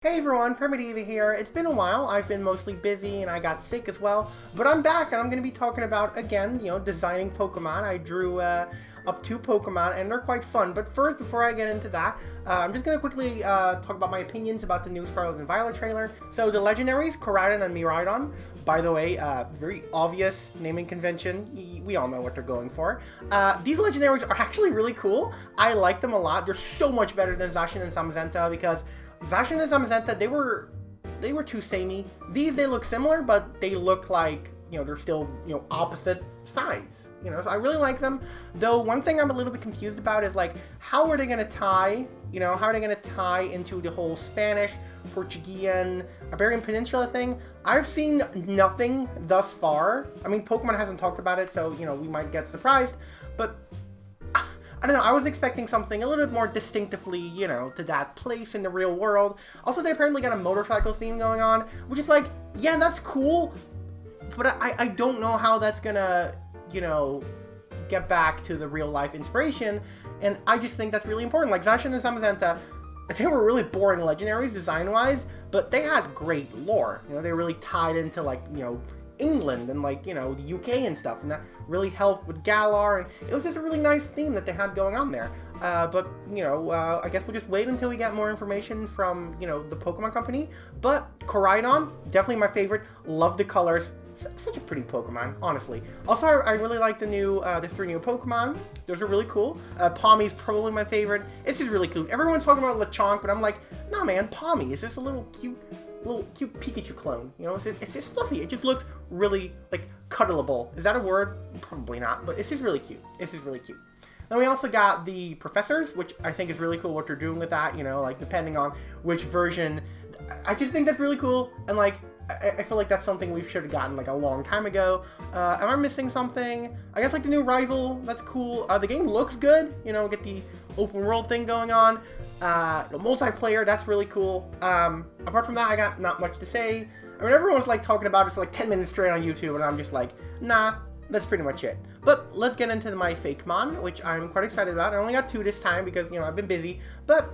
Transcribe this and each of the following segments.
Hey everyone, Primitiva here. It's been a while. I've been mostly busy and I got sick as well, but I'm back and I'm going to be talking about, again, designing Pokemon. I drew up 2 Pokemon and they're quite fun, but first, before I get into that, I'm just going to quickly talk about my opinions about the new Scarlet and Violet trailer. So the legendaries, Koraidon and Miraidon, by the way, very obvious naming convention. We all know what they're going for. These legendaries are actually really cool. I like them a lot. They're so much better than Zacian and Zamazenta because Zacian and Zamazenta, they were too samey. These, they look similar, but they look like, they're still, opposite sides. So I really like them. Though one thing I'm a little bit confused about is like, how are they gonna tie, how are they gonna tie into the whole Spanish, Portuguese, Iberian Peninsula thing? I've seen nothing thus far. I mean, Pokemon hasn't talked about it, so, we might get surprised, but I don't know, I was expecting something a little bit more distinctively, to that place in the real world. Also, they apparently got a motorcycle theme going on, which is like, yeah, that's cool, but I don't know how that's gonna, get back to the real life inspiration, and I just think that's really important. Like, Zacian and Zamazenta, they were really boring legendaries design-wise, but they had great lore. They really tied into, like, England and like, the UK and stuff, and that really helped with Galar, and it was just a really nice theme that they had going on there. But, I guess we'll just wait until we get more information from, the Pokemon Company. But Koraidon, definitely my favorite. Love the colors. Such a pretty Pokemon, honestly. Also, I really like the 3 new Pokemon. Those are really cool. Pawmi's probably my favorite. It's just really cute. Everyone's talking about Lechonk, but I'm like, nah, man, Pawmi is just a little cute Pikachu clone. It's just fluffy. It just looks really, like, cuddleable. Is that a word? Probably not, but it's just really cute. It's just really cute. Then we also got the professors, which I think is really cool what they're doing with that, like, depending on which version. I just think that's really cool, and, like, I feel like that's something we should have gotten, like, a long time ago. Am I missing something? I guess, like, the new rival, that's cool. The game looks good, get the open world thing going on. The multiplayer, that's really cool. Apart from that, I got not much to say. I mean, everyone's, like, talking about it for, like, 10 minutes straight on YouTube, and I'm just like, nah, that's pretty much it. But let's get into my Fakemon, which I'm quite excited about. I only got 2 this time because, I've been busy, but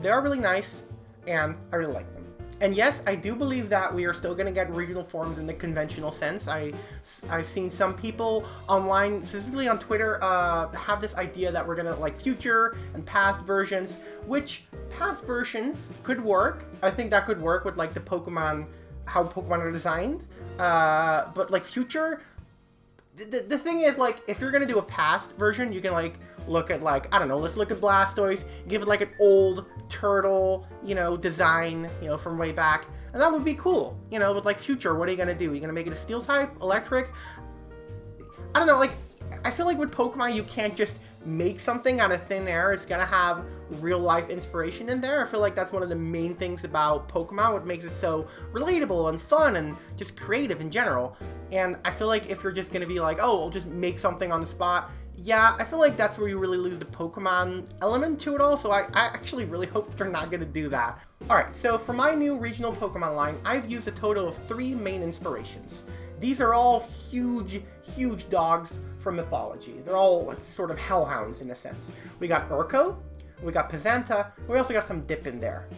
they are really nice, and I really like them. And yes, I do believe that we are still going to get regional forms in the conventional sense. I've seen some people online, specifically on Twitter, have this idea that we're going to, like, future and past versions, which past versions could work. I think that could work with, like, the Pokemon, how Pokemon are designed. But, like, future, the thing is, like, if you're going to do a past version, you can, like, look at, like, I don't know, let's look at Blastoise, give it, like, an old turtle, design, from way back, and that would be cool. With, like, future, what are you going to do? Are you going to make it a steel type, electric? I don't know, like, I feel like with Pokemon, you can't just make something out of thin air. It's going to have real-life inspiration in there. I feel like that's one of the main things about Pokemon, what makes it so relatable and fun and just creative in general. And I feel like if you're just going to be like, oh, we'll just make something on the spot, yeah, I feel like that's where you really lose the Pokemon element to it all, so I actually really hope they're not going to do that. Alright, so for my new regional Pokemon line, I've used a total of 3 main inspirations. These are all huge, huge dogs from mythology. They're all sort of hellhounds in a sense. We got Urko, we got Pazanta, we also got some dip in there.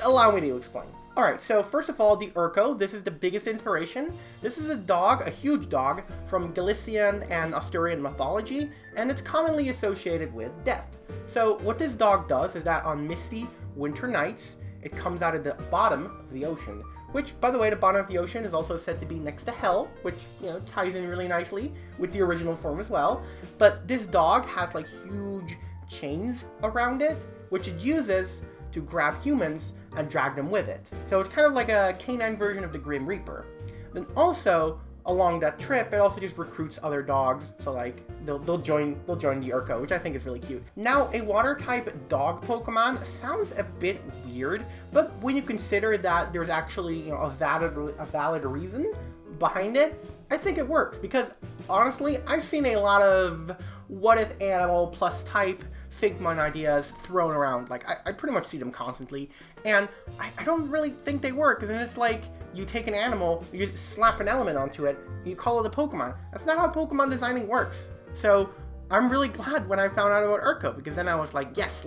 Allow me to explain. Alright, so first of all, the Urko, this is the biggest inspiration. This is a dog, a huge dog, from Galician and Asturian mythology, and it's commonly associated with death. So what this dog does is that on misty winter nights, it comes out of the bottom of the ocean, which, by the way, the bottom of the ocean is also said to be next to hell, which, ties in really nicely with the original form as well. But this dog has, like, huge chains around it, which it uses to grab humans and drag them with it. So it's kind of like a canine version of the Grim Reaper. Then also, along that trip, it also just recruits other dogs, so like they'll join the Urko, which I think is really cute. Now, a water type dog Pokemon sounds a bit weird, but when you consider that there's actually a valid reason behind it, I think it works, because honestly, I've seen a lot of what if animal plus type Figmon ideas thrown around. Like, I pretty much see them constantly, and I don't really think they work, because then it's like, you take an animal, you just slap an element onto it, and you call it a Pokemon. That's not how Pokemon designing works. So I'm really glad when I found out about Urko, because then I was like, yes,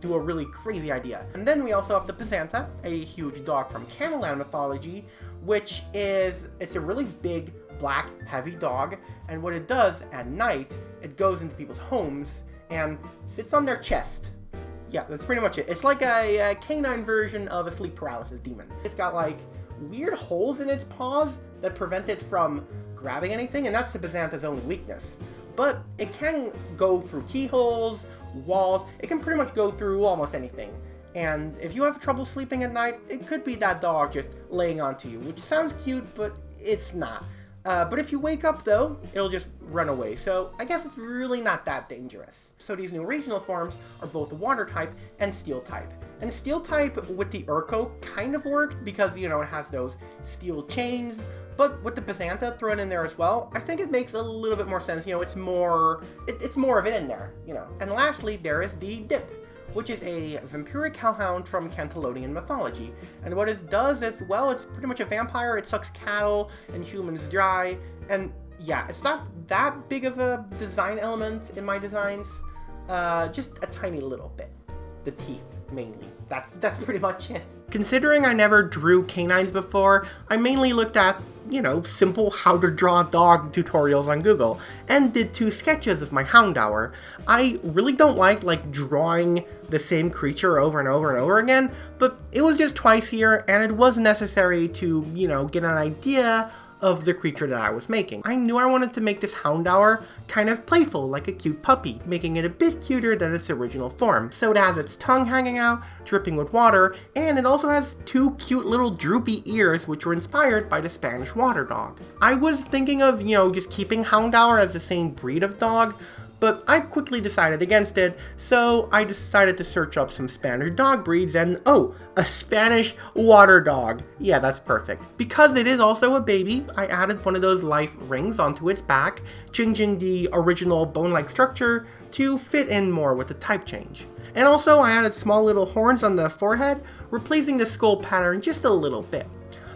do a really crazy idea. And then we also have the Byzanta, a huge dog from Canalan mythology, which is, it's a really big, black, heavy dog, and what it does at night, it goes into people's homes and sits on their chest. Yeah, that's pretty much it. It's like a canine version of a sleep paralysis demon. It's got like weird holes in its paws that prevent it from grabbing anything, and that's the Byzanta's only weakness. But it can go through keyholes, walls, it can pretty much go through almost anything. And if you have trouble sleeping at night, it could be that dog just laying onto you, which sounds cute, but it's not. But if you wake up though, it'll just run away, so I guess it's really not that dangerous. So these new regional forms are both water type and steel type. And steel type with the Urko kind of worked because, you know, it has those steel chains, but with the Byzanta thrown in there as well, I think it makes a little bit more sense. You know, it's more of it in there, you know. And lastly, there is the Dip, which is a vampiric hellhound from Cantalonian mythology. And what it does is, well, it's pretty much a vampire. It sucks cattle and humans dry. And yeah, it's not that big of a design element in my designs. Just a tiny little bit. The teeth, mainly. That's pretty much it. Considering I never drew canines before, I mainly looked at, you know, simple how to draw dog tutorials on Google, and did 2 sketches of my Houndour. I really don't like drawing the same creature over and over and over again, but it was just twice here, and it was necessary to, you know, get an idea of the creature that I was making. I knew I wanted to make this Houndour kind of playful, like a cute puppy, making it a bit cuter than its original form. So it has its tongue hanging out, dripping with water, and it also has 2 cute little droopy ears, which were inspired by the Spanish water dog. I was thinking of, you know, just keeping Houndour as the same breed of dog, but I quickly decided against it, so I decided to search up some Spanish dog breeds, and oh, a Spanish water dog. Yeah, that's perfect. Because it is also a baby, I added one of those life rings onto its back, changing the original bone-like structure to fit in more with the type change. And also, I added small little horns on the forehead, replacing the skull pattern just a little bit.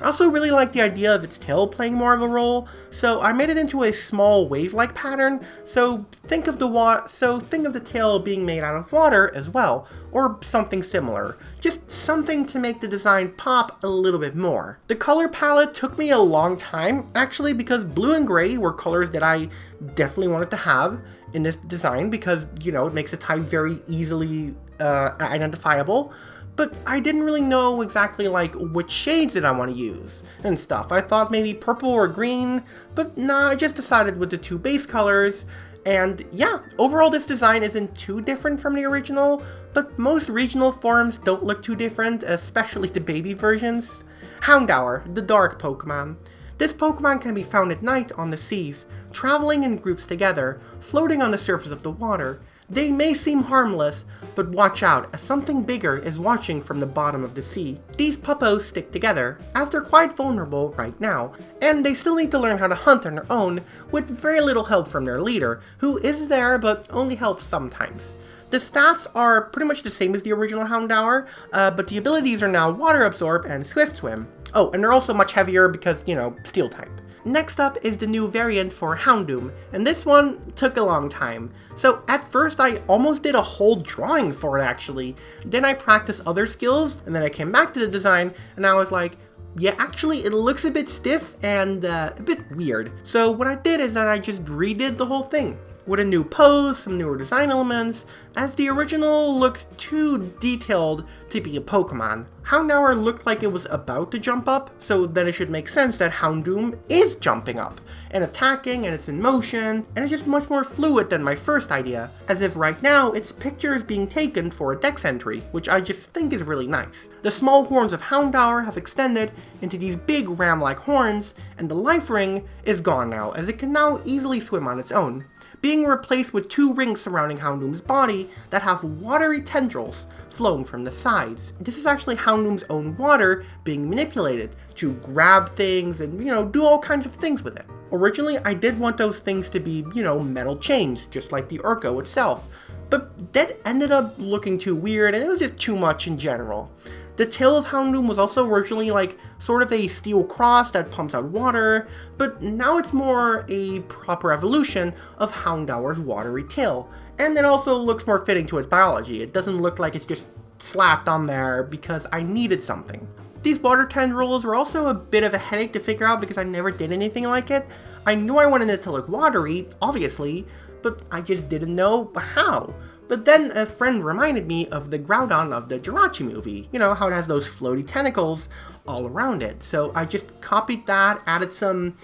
I also really like the idea of its tail playing more of a role, so I made it into a small wave-like pattern, so think of the tail being made out of water as well, or something similar. Just something to make the design pop a little bit more. The color palette took me a long time, actually, because blue and gray were colors that I definitely wanted to have in this design because, you know, it makes the type very easily identifiable. But I didn't really know exactly like which shades did I want to use and stuff. I thought maybe purple or green, but nah, I just decided with the 2 base colors. And yeah, overall this design isn't too different from the original, but most regional forms don't look too different, especially the baby versions. Houndour, the dark Pokemon. This Pokemon can be found at night on the seas, traveling in groups together, floating on the surface of the water. They may seem harmless, but watch out, as something bigger is watching from the bottom of the sea. These puppos stick together, as they're quite vulnerable right now, and they still need to learn how to hunt on their own, with very little help from their leader, who is there but only helps sometimes. The stats are pretty much the same as the original Houndour, but the abilities are now Water Absorb and Swift Swim. Oh, and they're also much heavier because, you know, Steel type. Next up is the new variant for Houndoom, and this one took a long time. So at first I almost did a whole drawing for it actually, then I practiced other skills, and then I came back to the design, and I was like, yeah, actually it looks a bit stiff and a bit weird. So what I did is that I just redid the whole thing, with a new pose, some newer design elements, as the original looked too detailed to be a Pokemon. Houndour looked like it was about to jump up, so then it should make sense that Houndoom is jumping up, and attacking, and it's in motion, and it's just much more fluid than my first idea, as if right now its picture is being taken for a dex entry, which I just think is really nice. The small horns of Houndour have extended into these big ram-like horns, and the life ring is gone now, as it can now easily swim on its own, being replaced with 2 rings surrounding Houndoom's body that have watery tendrils flowing from the sides. This is actually Houndoom's own water being manipulated to grab things and, you know, do all kinds of things with it. Originally, I did want those things to be, you know, metal chains, just like the Urko itself, but that ended up looking too weird and it was just too much in general. The tail of Houndoom was also originally like sort of a steel cross that pumps out water, but now it's more a proper evolution of Houndour's watery tail, And it also looks more fitting to its biology. It doesn't look like it's just slapped on there because I needed something. These water tendrils were also a bit of a headache to figure out because I never did anything like it. I knew I wanted it to look watery, obviously, but I just didn't know how. But then a friend reminded me of the Groudon of the Jirachi movie. You know, how it has those floaty tentacles all around it. So I just copied that, added some,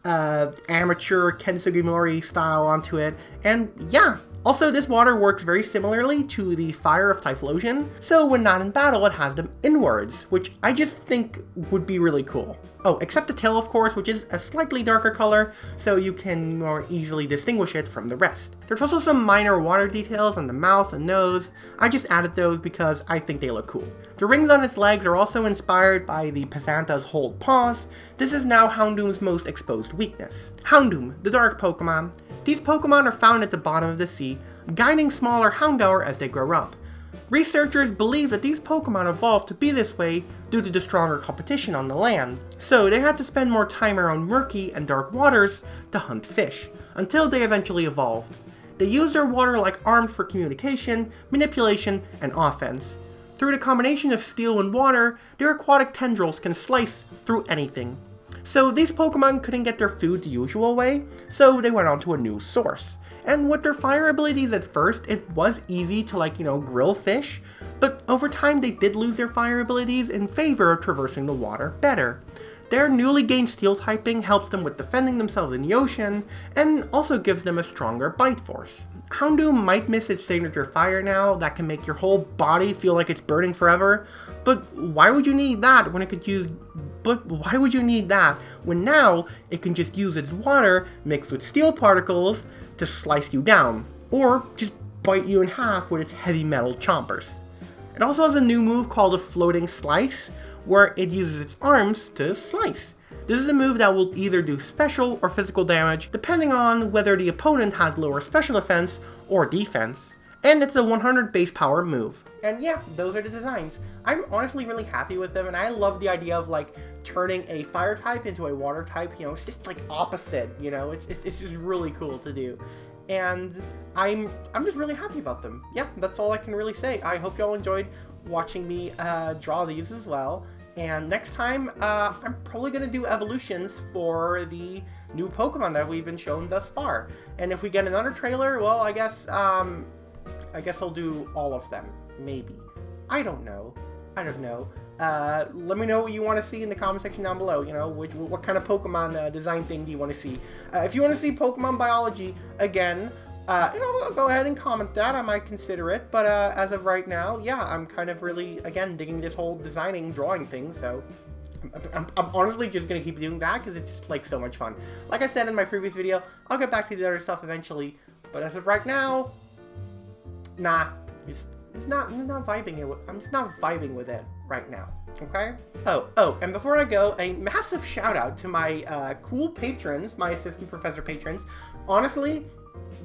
amateur Ken Sugimori style onto it, and yeah. Also, this water works very similarly to the Fire of Typhlosion, so when not in battle, it has them inwards, which I just think would be really cool. Oh, except the tail, of course, which is a slightly darker color, so you can more easily distinguish it from the rest. There's also some minor water details on the mouth and nose. I just added those because I think they look cool. The rings on its legs are also inspired by the Pisanta's hold paws. This is now Houndoom's most exposed weakness. Houndoom, the dark Pokemon. These Pokemon are found at the bottom of the sea, guiding smaller Houndour as they grow up. Researchers believe that these Pokemon evolved to be this way due to the stronger competition on the land, so they had to spend more time around murky and dark waters to hunt fish, until they eventually evolved. They use their water like arms for communication, manipulation, and offense. Through the combination of steel and water, their aquatic tendrils can slice through anything. So these Pokemon couldn't get their food the usual way, so they went on to a new source. And with their fire abilities at first, it was easy to grill fish, but over time they did lose their fire abilities in favor of traversing the water better. Their newly gained steel typing helps them with defending themselves in the ocean, and also gives them a stronger bite force. Houndoom might miss its signature fire now that can make your whole body feel like it's burning forever, but why would you need that when now it can just use its water mixed with steel particles to slice you down, or just bite you in half with its heavy metal chompers. It also has a new move called a floating slice, where it uses its arms to slice. This is a move that will either do special or physical damage, depending on whether the opponent has lower special defense or defense. And it's a 100 base power move. And yeah, those are the designs. I'm honestly really happy with them, and I love the idea of turning a fire type into a water type. It's just opposite. It's just really cool to do, and I'm just really happy about them. Yeah, that's all I can really say. I hope y'all enjoyed watching me draw these as well. And next time, I'm probably gonna do evolutions for the new Pokemon that we've been shown thus far. And if we get another trailer, well, I guess I'll do all of them. Maybe. I don't know. Let me know what you want to see in the comment section down below. What kind of Pokemon design thing do you want to see? If you want to see Pokemon biology again, go ahead and comment that. I might consider it. But as of right now, yeah, I'm kind of really, again, digging this whole drawing thing. So I'm honestly just going to keep doing that because it's so much fun. Like I said in my previous video, I'll get back to the other stuff eventually. But as of right now, nah, I'm not vibing with it right now, okay? Oh, and before I go, a massive shout out to my cool patrons, my assistant professor patrons. Honestly,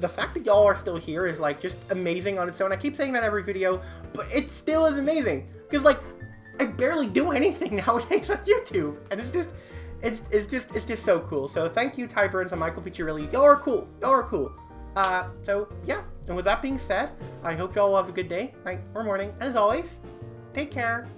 the fact that y'all are still here is just amazing on its own. I keep saying that every video, but it still is amazing because I barely do anything nowadays on YouTube, and it's just so cool. So thank you, Ty Burns and Michael Piccirilli. Y'all are cool. So yeah, and with that being said, I hope y'all have a good day, night, or morning, and as always, take care.